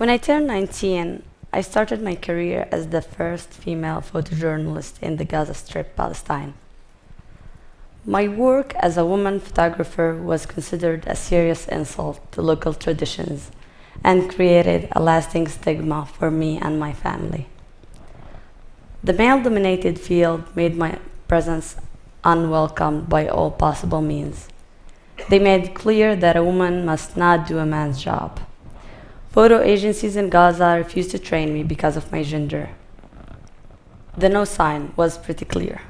When I turned 19, I started my career as the first female photojournalist in the Gaza Strip, Palestine. My work as a woman photographer was considered a serious insult to local traditions and created a lasting stigma for me and my family. The male-dominated field made my presence unwelcome by all possible means. They made clear that a woman must not do a man's job. Photo agencies in Gaza refused to train me because of my gender. The no sign was pretty clear.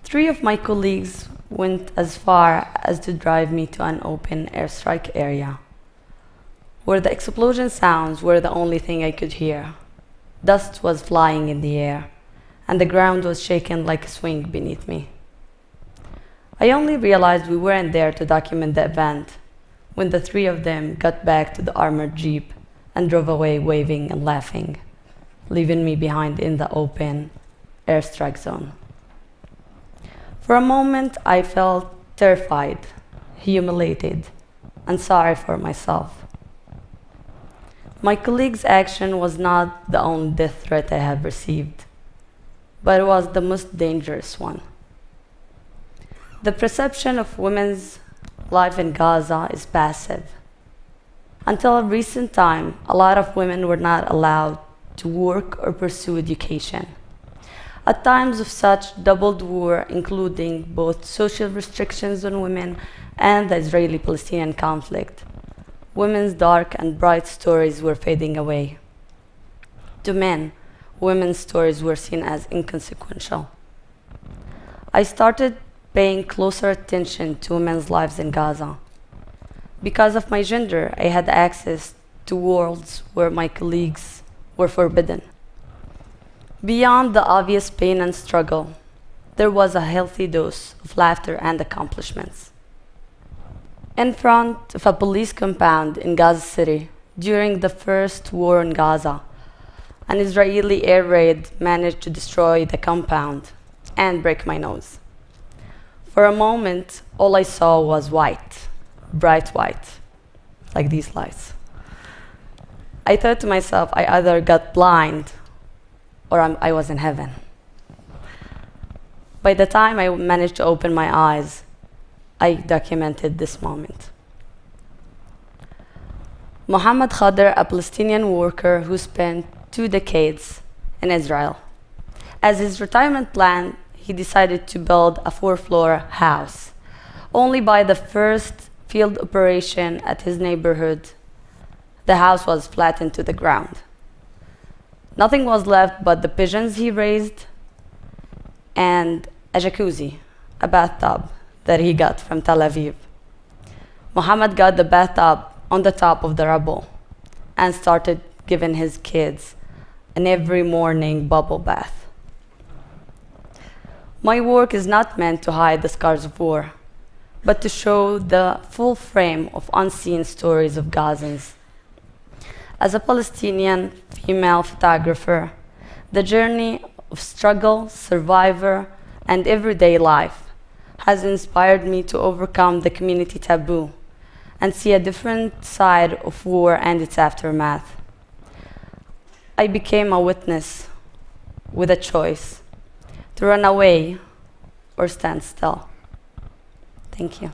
3 of my colleagues went as far as to drive me to an open airstrike area, where the explosion sounds were the only thing I could hear. Dust was flying in the air, and the ground was shaken like a swing beneath me. I only realized we weren't there to document the event when the 3 of them got back to the armored jeep and drove away waving and laughing, leaving me behind in the open airstrike zone. For a moment, I felt terrified, humiliated, and sorry for myself. My colleague's action was not the only death threat I have received, but it was the most dangerous one. The perception of women's life in Gaza is passive. Until a recent time, a lot of women were not allowed to work or pursue education. At times of such doubled war, including both social restrictions on women and the Israeli-Palestinian conflict, women's dark and bright stories were fading away. To men, women's stories were seen as inconsequential. I started paying closer attention to women's lives in Gaza. Because of my gender, I had access to worlds where my colleagues were forbidden. Beyond the obvious pain and struggle, there was a healthy dose of laughter and accomplishments. In front of a police compound in Gaza City, during the first war in Gaza, an Israeli air raid managed to destroy the compound and break my nose. For a moment, all I saw was white, bright white, like these lights. I thought to myself, I either got blind or I was in heaven. By the time I managed to open my eyes, I documented this moment. Mohammed Khadr, a Palestinian worker who spent 2 decades in Israel. As his retirement plan, he decided to build a 4-floor house. Only by the first field operation at his neighborhood, the house was flattened to the ground. Nothing was left but the pigeons he raised and a jacuzzi, a bathtub that he got from Tel Aviv. Mohammed got the bathtub on the top of the rubble and started giving his kids an every morning bubble bath. My work is not meant to hide the scars of war, but to show the full frame of unseen stories of Gazans. As a Palestinian female photographer, the journey of struggle, survivor, and everyday life has inspired me to overcome the community taboo and see a different side of war and its aftermath. I became a witness with a choice: to run away or stand still. Thank you.